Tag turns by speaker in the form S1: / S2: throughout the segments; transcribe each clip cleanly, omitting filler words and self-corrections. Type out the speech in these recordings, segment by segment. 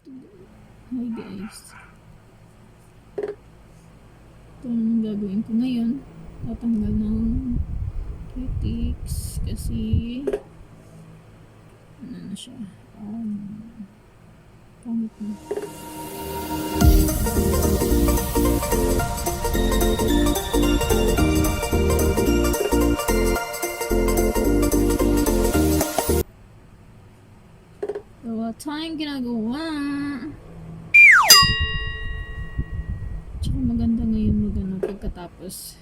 S1: Hi guys. Ito naman gagawin ko ngayon. Tatanggal ng cutix kasi ano na siya. Pangit na. Wala tayong ginagawa. Tsaka maganda ngayon pagkatapos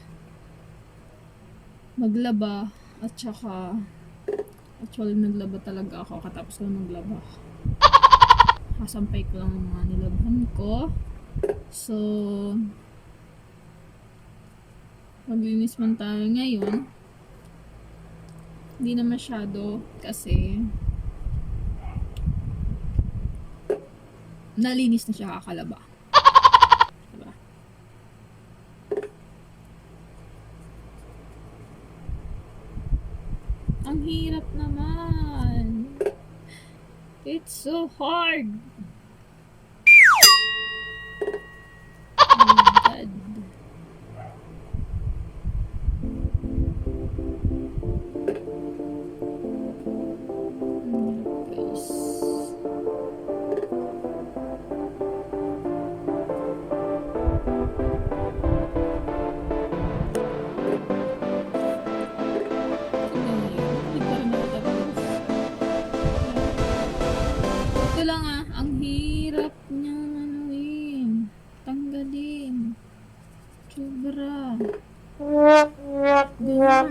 S1: maglaba at tsaka actually naglaba talaga ako katapos ko maglaba. Kasampay ko lang ang mga nilabhan ko. So maglinis man tayo ngayon. Hindi na masyado kasi nalinis na siya kakalaba. Diba? Ang hirap naman. It's so hard. Oh my God. Ang hirap niyang anuin, tanggalin, sobra, ganyan.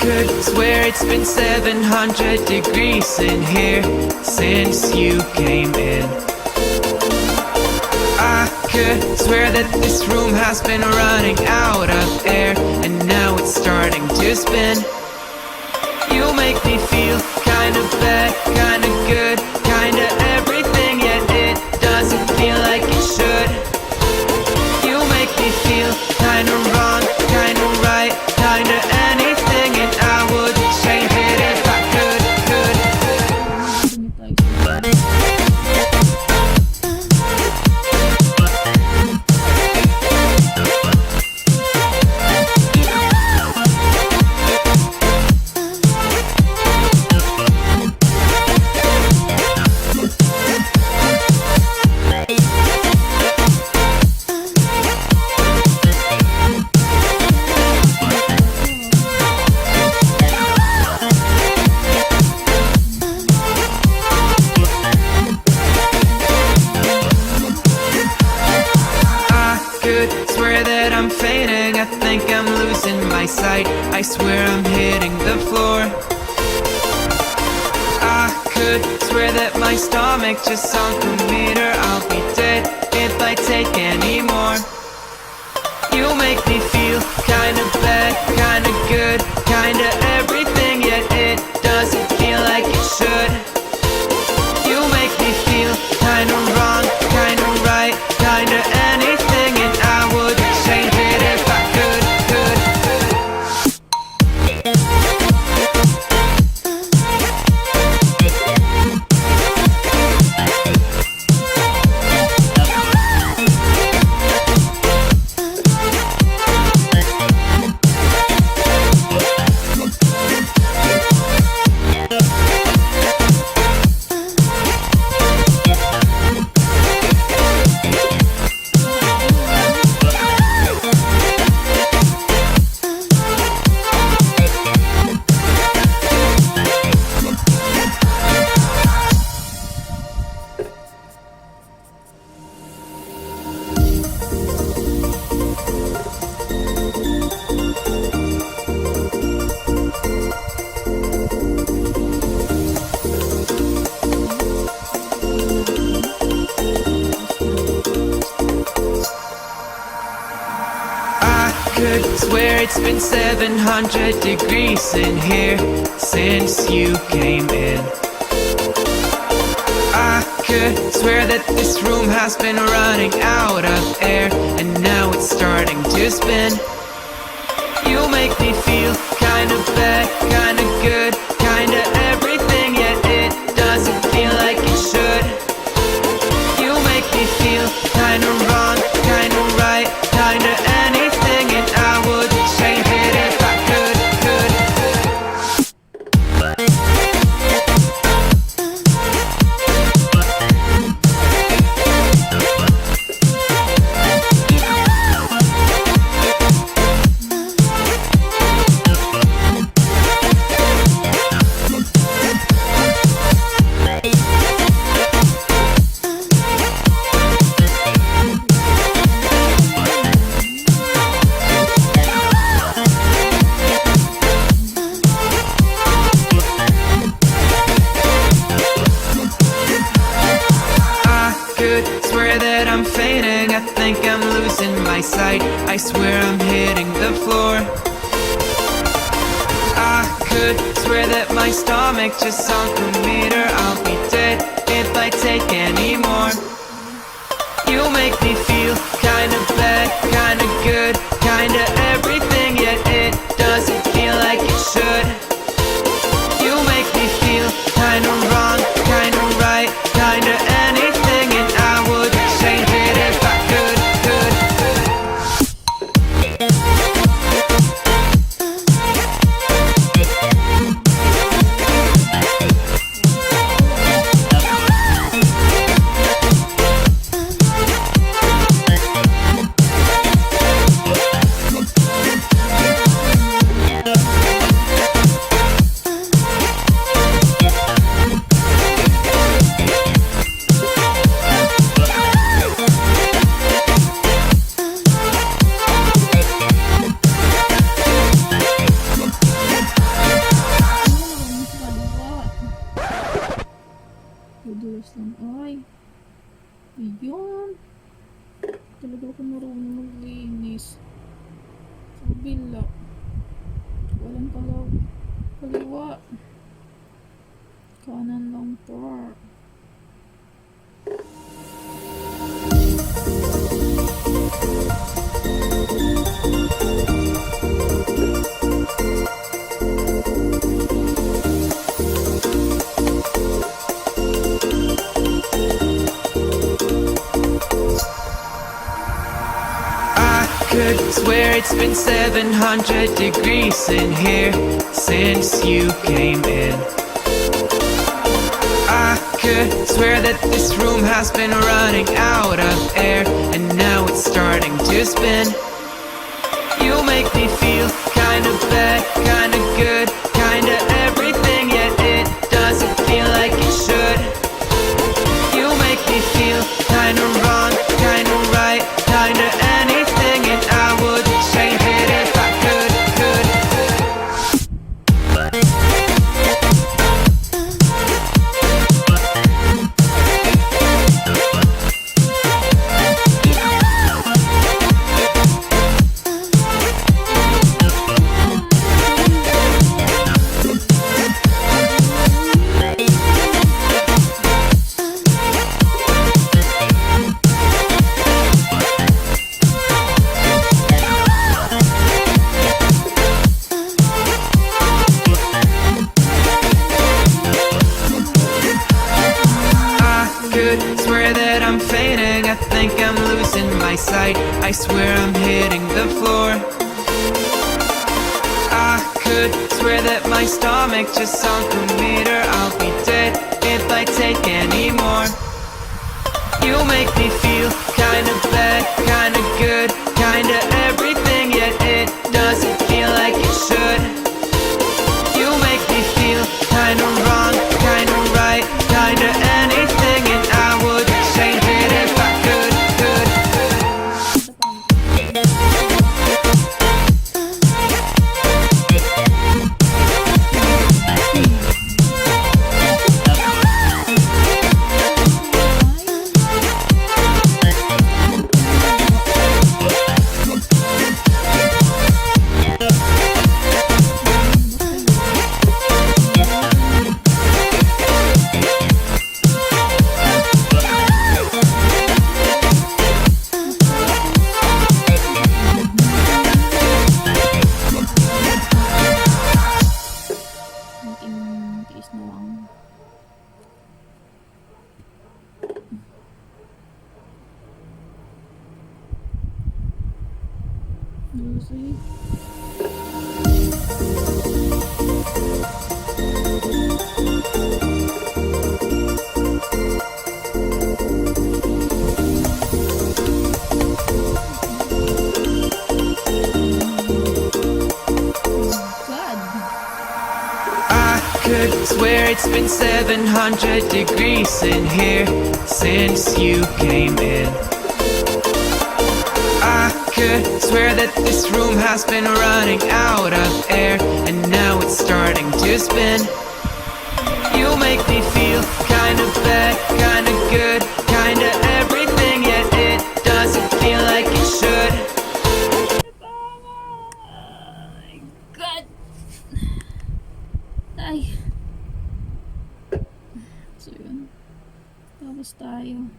S2: could swear it's been 700 degrees in here since you came in. I could swear that this room has been running out of air, and now it's starting to spin. You make me feel kind kinda bad, kinda good, kinda everything, yet it doesn't feel like it should. You make me feel kinda wrong, kinda right, kinda anything, and I would change it if I could. Swear that I'm fainting, I think I'm losing my sight, I swear I'm hitting the floor. I could swear that my stomach just sunk a meter, I'll be dead if I take any more. You make me feel kinda bad, kinda good, kinda everything, yet it doesn't feel like it should. You make me feel kinda wrong, kinda right, kinda anything, and I would change it if I could. Could swear it's been 700 degrees in here since you came in. I could swear that this room has been running out of air, and now it's starting to spin. You make me feel kinda bad, kinda good, kinda everything, yet it doesn't feel like it should. You make me feel kinda wrong, kinda right, kinda anything, and I would change it if I could. Swear that I'm fainting, I think I'm losing my sight, I swear I'm hitting the floor. I could swear that my stomach just sunk a meter, I'll be dead if I take any more. You make me feel kinda bad, kinda good, kinda everything, yet it doesn't feel like it should. You make me feel kinda wrong, kinda right, kinda anything, and I would change it if I could.
S1: Dulas lang. Ay. Ayun. Talaga ako marunong maglinis. Sa kabila. Walang kalaw. Kaliwa. Kanan lang po.
S2: Could swear it's been 700 degrees in here since you came in. I could swear that this room has been running out of air, and now it's starting to spin. You make me feel kinda bad, kinda good, kinda everything, yet it doesn't feel like it should. You make me feel kinda wrong, kinda right, kinda anything, and I would change it if I could. Swear that I'm fainting, I think I'm losing my sight, I swear I'm hitting the floor. I could swear that my stomach just sunk a meter, I'll be dead if I take any more. You make me feel kinda bad, kinda good, kinda everything, yet it doesn't feel like it should. You make me feel kinda wrong, kinda right, kinda anything, and I would change it if I could.
S1: Tiis na lang. Lucy.
S2: Could swear it's been 700 degrees in here since you came in. I could swear that this room has been running out of air, and now it's starting to spin. You make me feel kinda bad, kinda good, kinda everything, yet it doesn't feel like it should.
S1: Ay. So yun. Tapos tayo.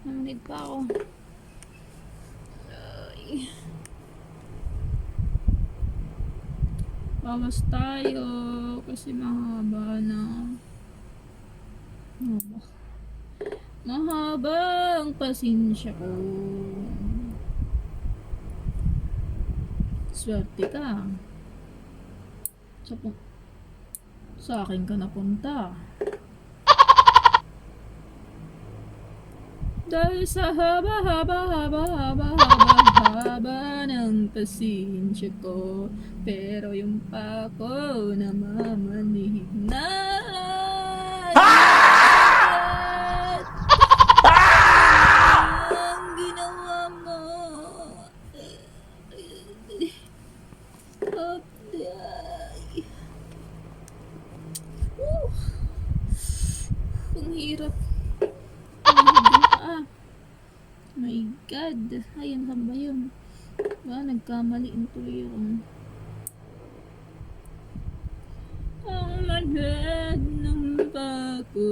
S1: Namanid pa ako. Ay. Bawas tayo. Kasi mahaba na. Mahaba ang pasensya ko. Swerte ka. Sa akin ka napunta. Dahil sa haba ng pasensya ko, pero yung pako namamanig na. Ang ginawa mo. Ang hirap. My God. Ayun, saan ba yun? Nagkamaliin tuloy ako. Ang manad ng ako.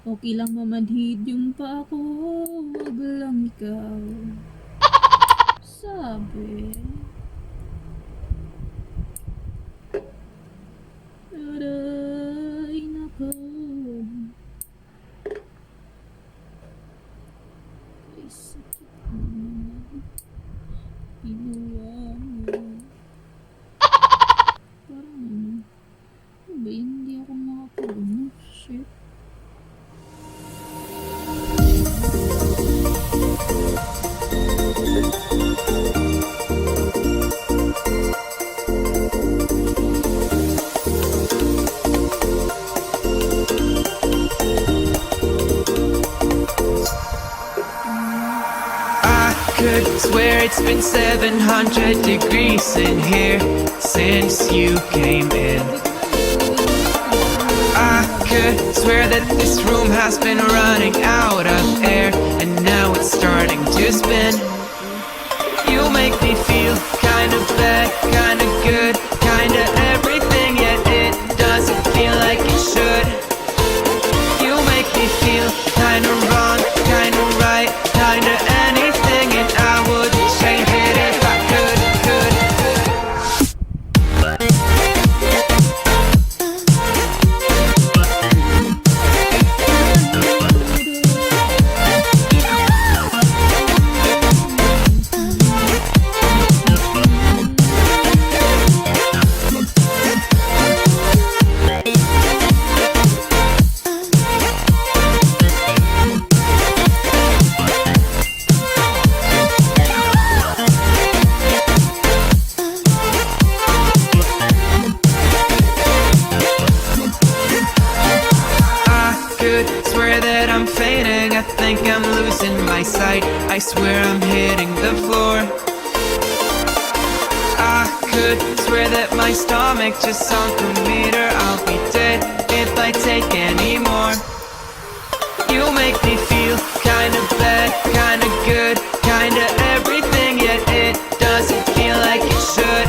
S1: Okay lang mamanhid yung pa ako, wag lang ikaw. Sabi. Aray nako. Ay sakit naman. Ginawa mo. Parang ano ba yun? Hindi ako makapag shit.
S2: Could swear it's been 700 degrees in here since you came in. I could swear that this room has been running out of air, and now it's starting to spin. You make me feel kinda bad, kinda good, kinda everything, yet it doesn't feel like it should. You make me feel kinda wrong, kinda right, kinda anything, and I would change it if I could. Swear that I'm fainting, I think I'm losing my sight, I swear I'm hitting the floor. I could swear that my stomach just sunk a meter, I'll be dead if I take any more. You make me feel kinda bad, kinda good, kinda everything, yet it doesn't feel like it should.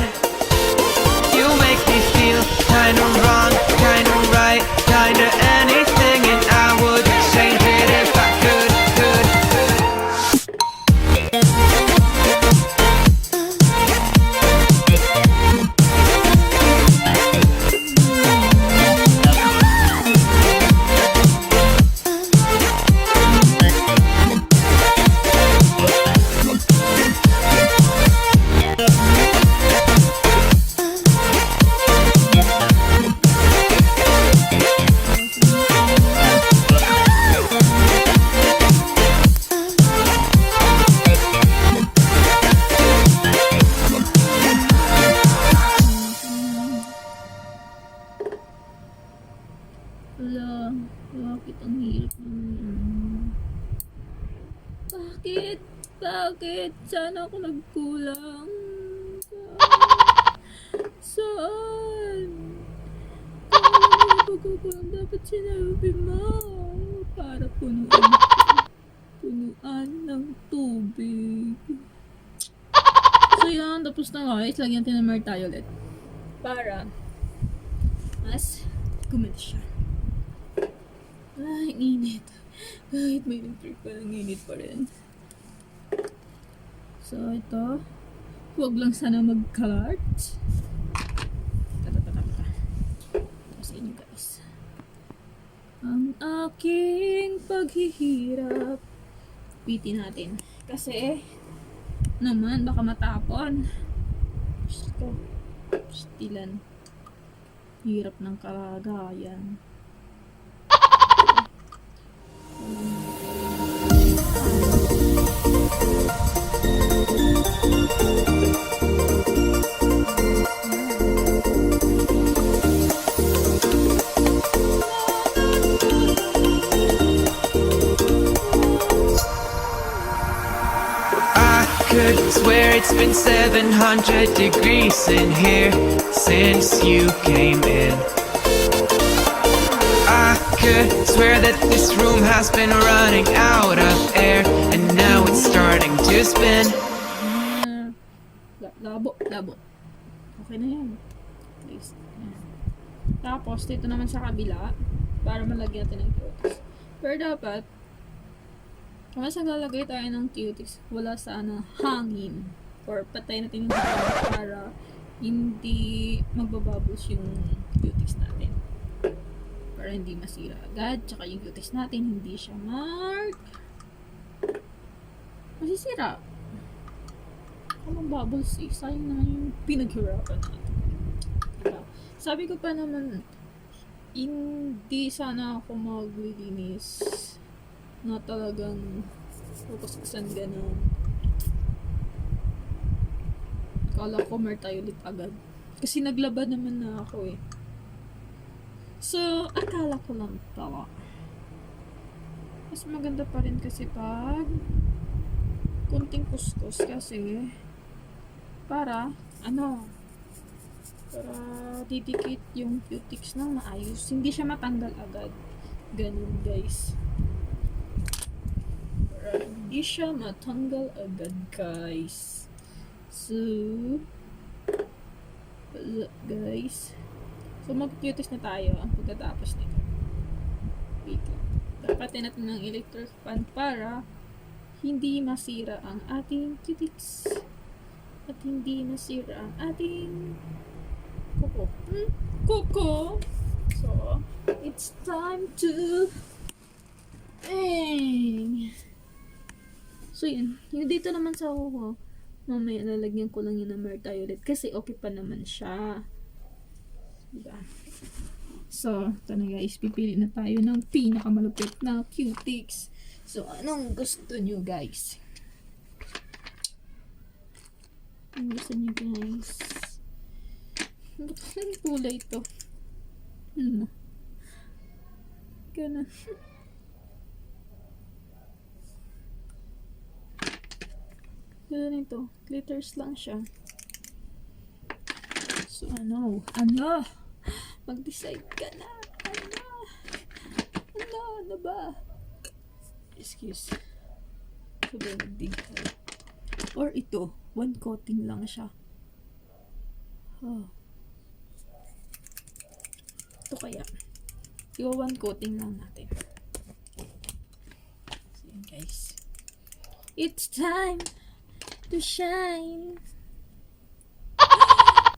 S2: You make me feel kinda wrong, kinda right, kinda anything, and I would change it if I could.
S1: Wala, bakit ang hirap naman? Bakit? Bakit? Sana ako nagkulang. Saan? Kung pagkukulang dapat sinabi mo para punuan ng tubig. So yan, tapos na guys. Lagyan natin ng martayo ulit. Para mas gumanda siya. Ay, init. Kahit may electric pa, ang init pa rin. So, ito. Huwag lang sana mag-cart. Ito sa inyo, guys. Ang aking paghihirap. Pitin natin. Kasi, naman, baka matapon. Gusto. Stilan. Hirap ng kalagayan.
S2: Could swear it's been 700 degrees in here since you came in. I could swear that this room has been running out of air, and now it's starting to spin.
S1: Labo. Okay na yan. Please. Tapos, dito naman sa kabila. para malagyan natin ng cutix. Pero dapat, kung lalagay tayo ng cutix, wala sana hangin. Or patay natin yung hangin para hindi magbabubbles yung cutix natin. Para hindi masira agad. Tsaka yung cutix natin, hindi siya masisira. Kung bubbles sayang naman yung pinaghirapan natin. Diba? Sabi ko pa naman, hindi sana ako maglilinis na talagang pupusksan ganun. Kala ko tayo ulit agad. Kasi naglaba naman na ako eh. So, akala ko lang tawa. Mas maganda pa rin kasi pag kunting kuskus kasi para didikit yung cutix na maayos. Hindi siya matanggal agad. Ganun guys. Para hindi siya matanggal agad guys. So, guys. So, mag-cutix na tayo ang pagkatapos nito. Wait lang. Dapatin natin ng electric fan para hindi masira ang ating cutix. At hindi masira ang ating kuko. So, it's time to So, yun. Yung dito naman sa kuko, mamaya lalagyan ko lang yun ng ulit kasi okay pa naman siya. Diba? So, ito na guys. Pipili na tayo ng pinakamalupit na cutix. So, anong gusto nyo guys? Anong gusto nyo guys? Ba't ang kulay ito? Ganun. Ganun ito. Glitters lang siya. So, ano mag-decide ka na. Ano ba? Excuse. Sobrang nagdig. Or ito, one coating lang siya. Ito kaya. One coating lang natin. So, yun guys. It's time to shine.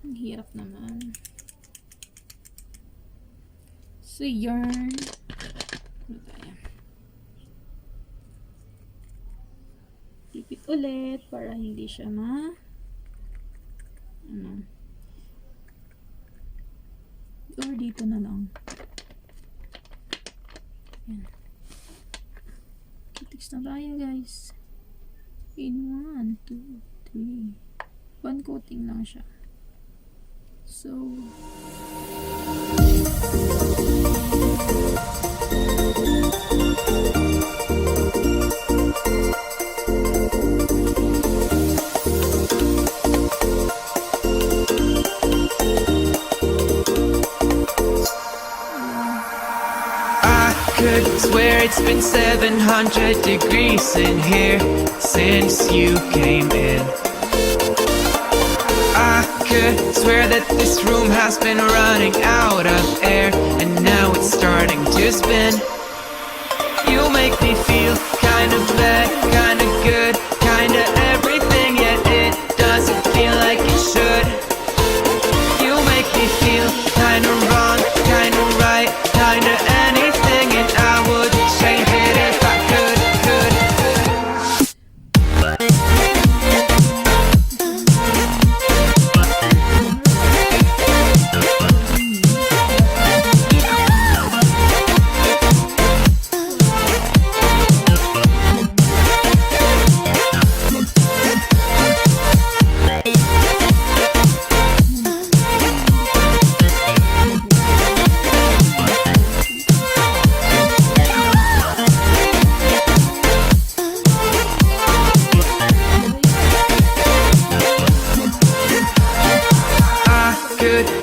S1: Ang hirap naman. So, yarn. Ano tayo? Tipit ulit para hindi siya or dito na lang. Yan. Cutix na tayo guys. In 1, 2, 3. One coating lang siya. So,
S2: I could swear it's been 700 degrees in here since you came in. I could swear that this room has been running out of air, and now it's starting to spin. You make me feel kinda bad, kinda good, kinda everything, yet it doesn't feel like it should. You make me feel kinda wrong, kinda right, kinda anything, and I would change it if I could.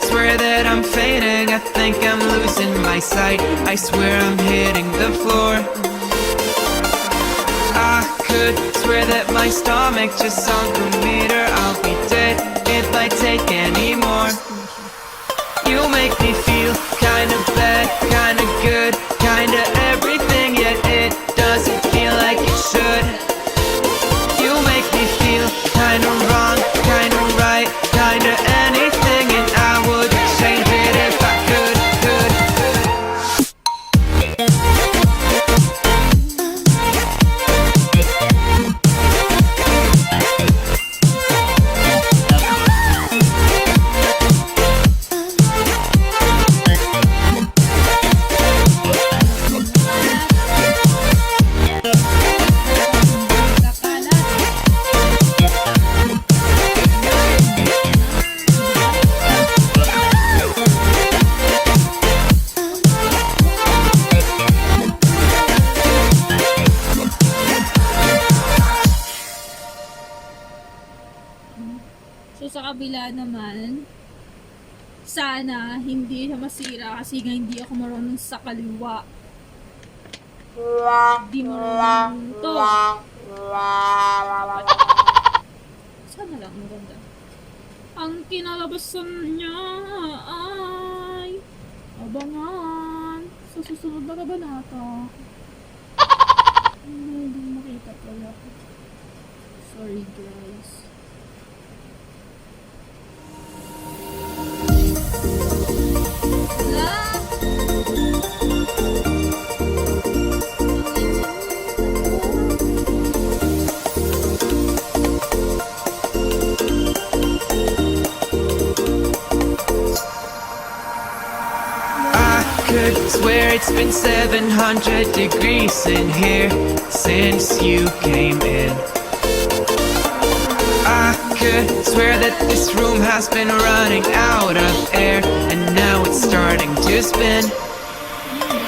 S2: Swear that I'm fading, I think I'm losing my sight, I swear I'm hitting the floor. I could swear that my stomach just sunk a meter, I'll be dead if I take any more. You make me feel kinda bad, kinda good,
S1: kabila naman, sana hindi siya masira kasi nga hindi ako marunong sa kaliwa. Hindi marunong to. Sana lang maganda. Ang kinalabasan niya ay abangan sa susunod na kabanata. Hindi makita pala. Sorry guys.
S2: Could swear it's been 700 degrees in here since you came in. I could swear that this room has been running out of air and now it's starting to spin.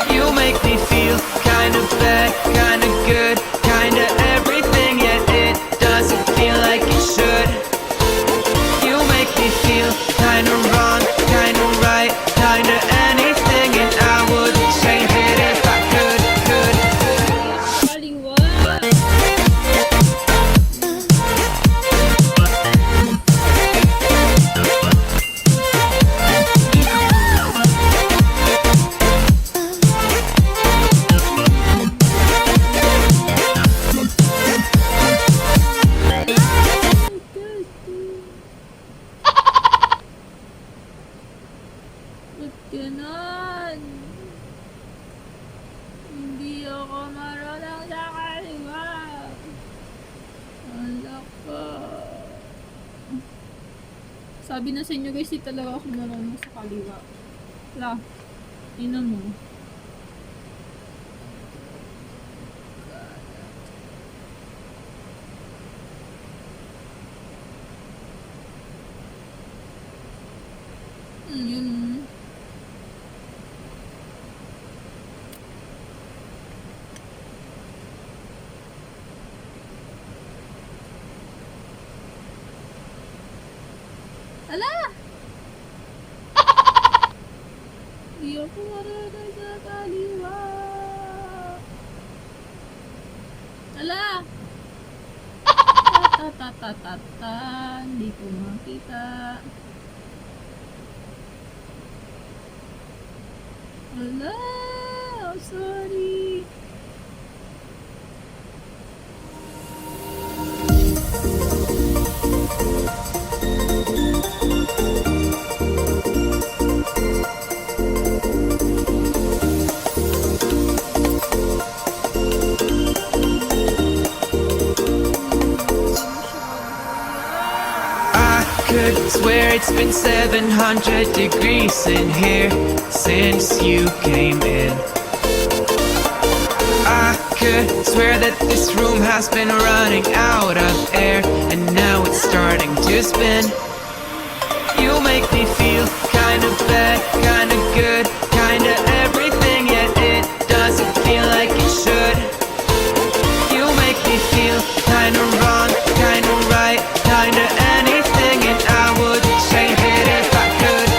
S2: You make me feel kinda bad, kinda good, kinda everything, yet it doesn't feel like it should. You make me feel kinda wrong, kinda right, kinda anything, and I would change it if I could.
S1: Kaliwa. Ba't ganon? Hindi ako marunong sa kaliwa. Wala ka. Sabi na sa inyo guys, di talaga ako marunong sa kaliwa. Wala. Ina mo. Yun. Ala! Di ako marunong sa kaliwa. Ala! Ta-ta-ta-ta-ta. Hindi ko makita. Ala! Oh, sorry.
S2: I could swear it's been 700 degrees in here since you came in. I could swear that this room has been running out of air and now it's starting to spin. You make me feel kinda bad, kinda good, kinda everything, yet it doesn't feel like it should. You make me feel kinda wrong, kinda right, kinda anything, and I would change it if I could.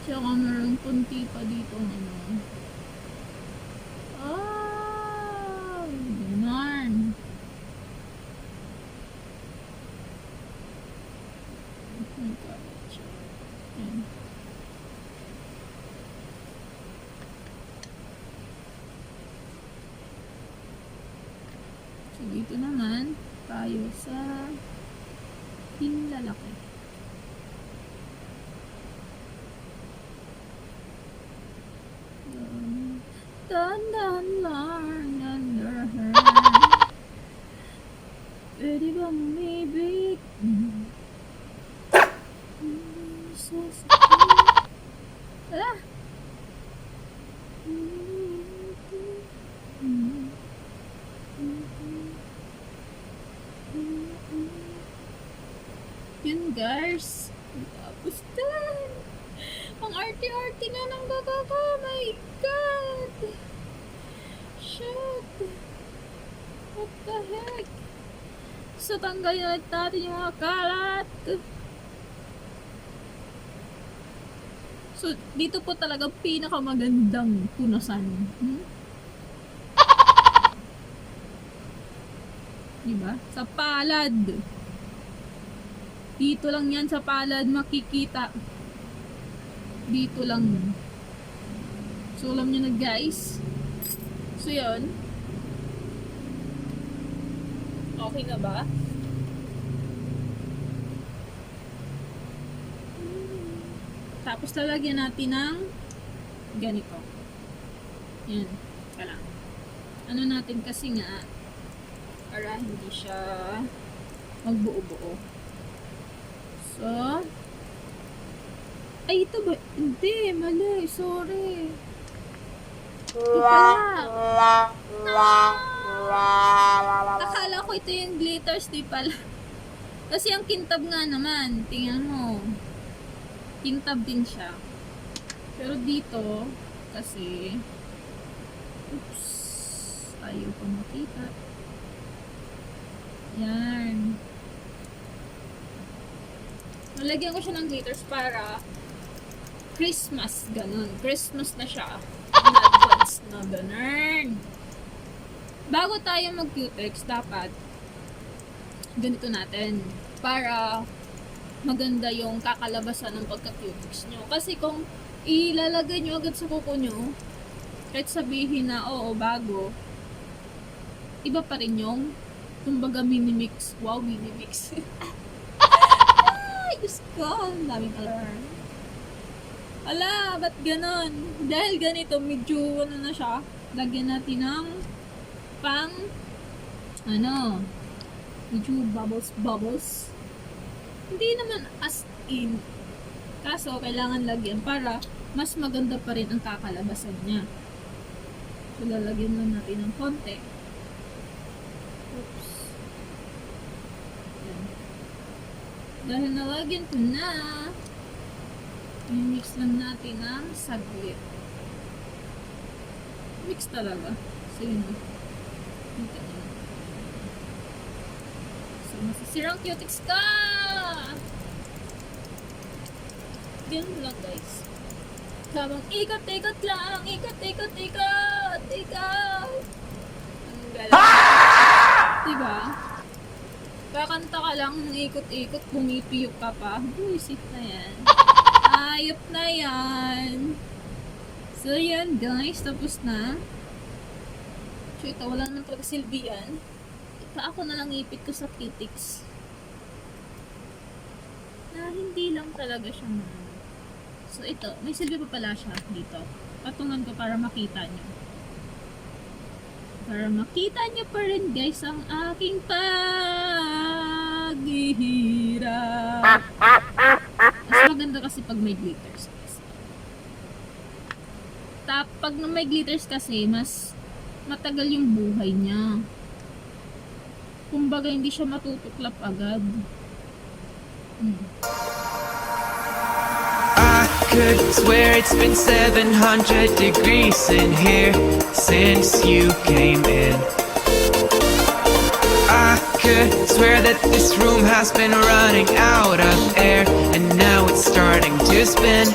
S1: Tsaka meron punti pa dito ano. Ganon. Ayan. So, dito naman tayo sa pinlalaki. Dandan lang under her. Pwede ba umibig? Ah! Yun guys. Tapos done. arte-arte na ng baba ko. Oh my God! Shit! What the heck? So, tanggalin ulit natin yung mga kalat. So, dito po talaga pinakamagandang punasan. Diba? Sa palad. Dito lang yan sa palad makikita. Dito lang. So, alam nyo na guys. So, yun. Okay na ba? Tapos lalagyan natin ng ganito. Yan. Kala. Ano natin kasi nga para hindi siya magbuo-buo. So, ay ito ba? Hindi, mali. Sorry. Ito pala. Akala ko ito yung glitters, di pala. Kasi ang kintab nga naman, tingnan mo. Kintab din siya. Pero dito, kasi, oops, ayaw ko makita. Yan. Nalagyan ko siya ng glitters para Christmas, ganun. Christmas na siya. Advance na ganun. Bago tayo mag-cutix, dapat ganito natin para maganda yung kakalabasan ng pagka-cutix nyo. Kasi kung ilalagay nyo agad sa kuko nyo, kahit sabihin na oo, bago, iba pa rin yung kumbaga mini-mix. Wow, mini-mix. Ay, Diyos ko, ang daming alarm. Ala, ba't ganon? Dahil ganito, medyo ano na siya, lagyan natin ng pang medyo bubbles. Hindi naman as in. Kaso, kailangan lagyan para mas maganda pa rin ang kakalabasan niya. So, lalagyan lang natin ng konti. Oops. Yan. Dahil nalagyan ko na, i-mix lang natin ng saglit. Mix talaga. So, yun. Dito na. So, masisirang cutix ka! Ganun lang guys. Habang ikot-ikot lang. Ikot-ikot. Ang galang. Diba? Kakanta ka lang ng ikot-ikot, pumipiyok ka pa. Buisit na yan. Ayop na yan. So yan guys, tapos na. So ito, wala naman talaga silbi yan. Pa ako na lang ipit ko sa cutix. Na hindi lang talaga siya So ito, may silbi pa pala siya dito. Patungan ko para makita nyo. Para makita nyo pa rin guys ang aking paghihirap. Mas maganda kasi pag may glitters. Pag may glitters kasi, mas matagal yung buhay niya. Kumbaga, hindi siya matutuklap agad.
S2: I could swear it's been 700 degrees in here since you came in. I could swear that this room has been running out of air, and now it's starting to spin.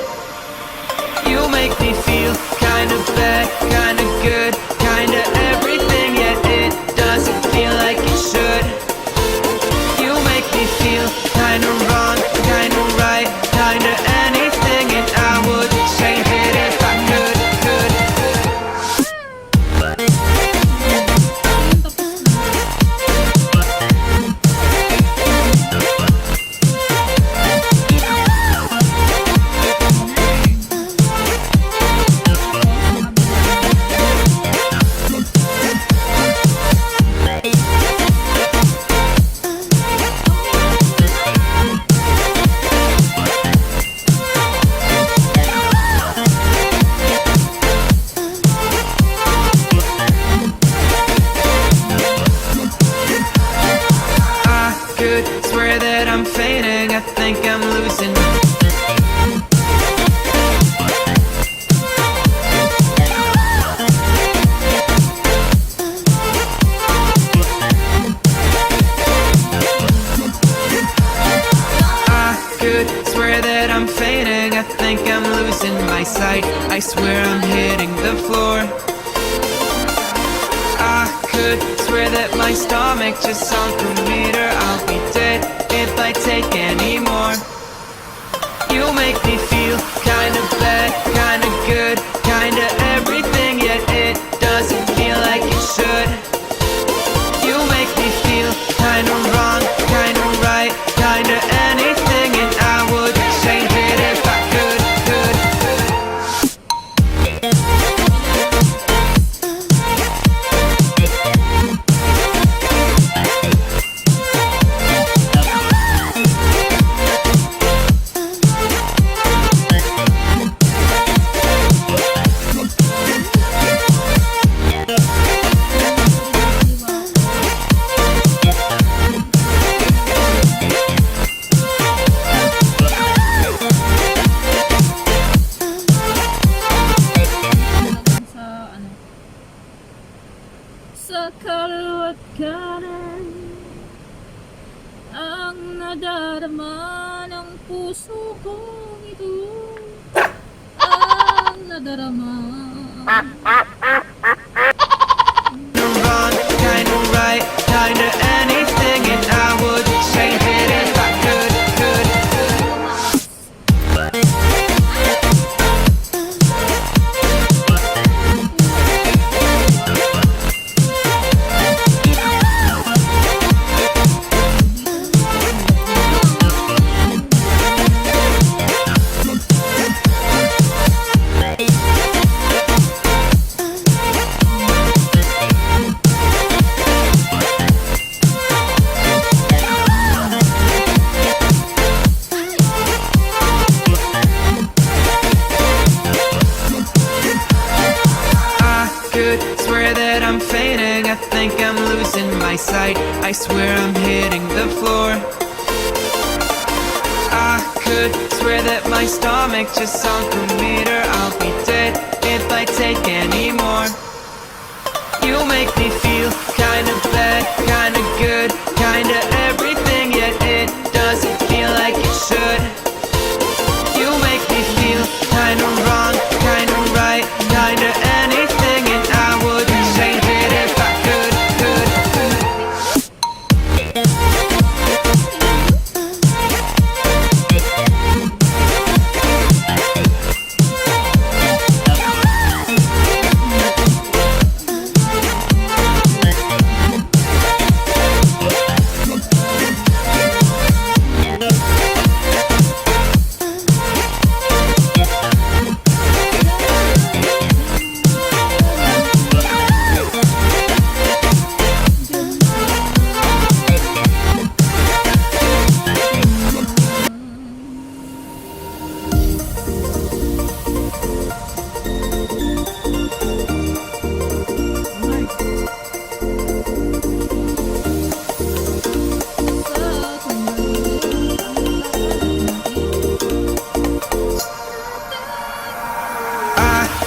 S2: You make me feel kinda bad, kinda good, kinda everything, yet it doesn't feel like it should. You make me feel kinda wrong, kinda right, kinda anything, and I would change it if I could. could swear that my stomach just sunk a meter. I'll be dead if I take any more. You make me feel kinda bad, kinda good, kinda everything, yet it doesn't feel like it should. You make me feel kinda wrong, kinda right, kinda anything, and I would change it if I could.
S1: Sa kalwa't kanan ang nadarama ng puso kong ito, ang nadarama.
S2: Wrong, kinda right, kinda anything, and I would change it if I could. Swear that I'm fainting, I think I'm losing my sight, I swear I'm hitting the floor. I could swear that my stomach just sunk a meter. I'll be dead if I take any more. You make me feel kinda bad, kinda good, kinda everything, yet it doesn't feel like it should. You make me feel kinda wrong, kinda right, kinda anything, and I would change it if I could.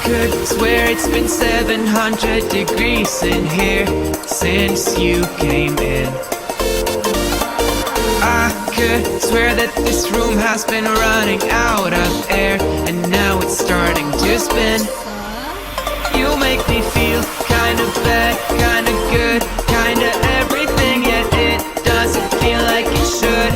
S2: Could swear it's been 700 degrees in here since you came in. I could swear that this room has been running out of air, and now it's starting to spin. You make me feel kinda bad, kinda good, kinda everything, yet it doesn't feel like it should.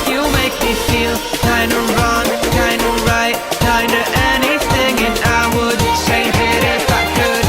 S2: You make me feel kinda wrong, kinda right, kinda anything, and I would change it if I could.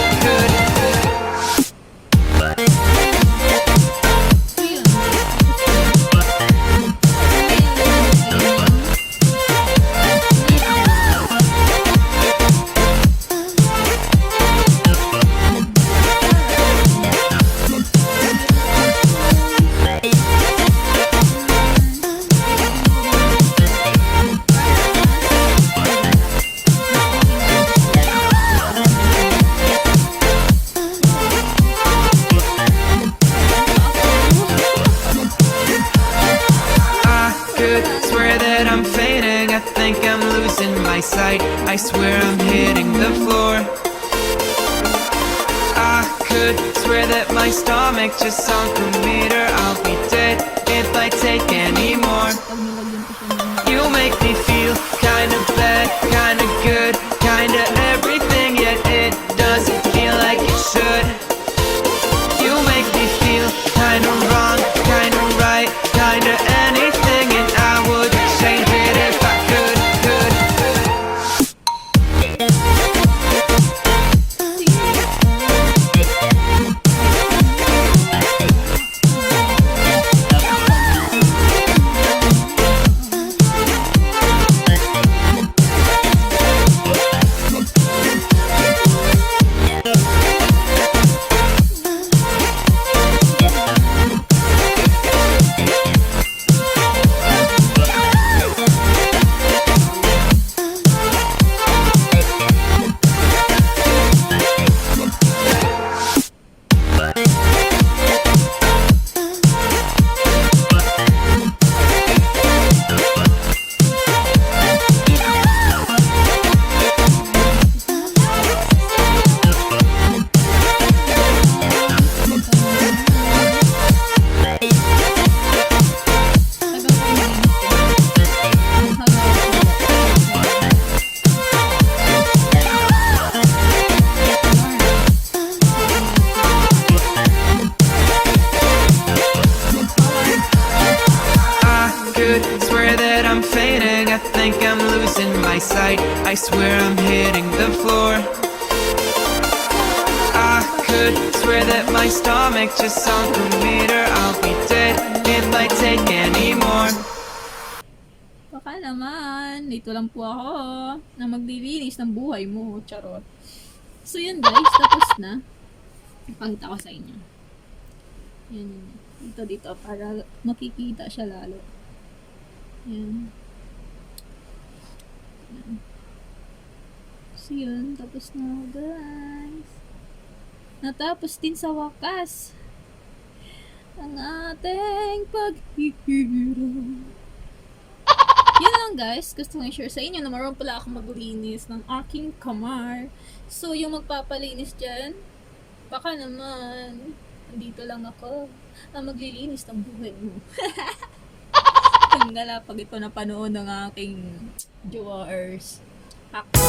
S2: Sight, I swear I'm hitting the floor. I could swear that my stomach just sunk a meter. I'll be dead if I take any more. You make me feel kinda bad, kinda good, kinda everything, yet it doesn't feel like it should. I swear I'm hitting the floor. I could swear that my stomach just sunk a meter. I'll be dead if I take any more.
S1: Baka naman, dito lang po ako na maglilinis ng buhay mo, charot. So yun guys, tapos na. Ipangita ko sa inyo. Yan, dito, para makikita siya lalo. Yan. Yan. So yun, tapos na guys. Natapos din sa wakas ang ating paghihirap. Yun lang guys, gusto kong i-share sa inyo na marunong pala akong maglinis ng aking kamar. So yung magpapalinis dyan, baka naman dito lang ako na maglilinis ng buhay mo. Tanggala pag ito napanood ng aking viewers. Akta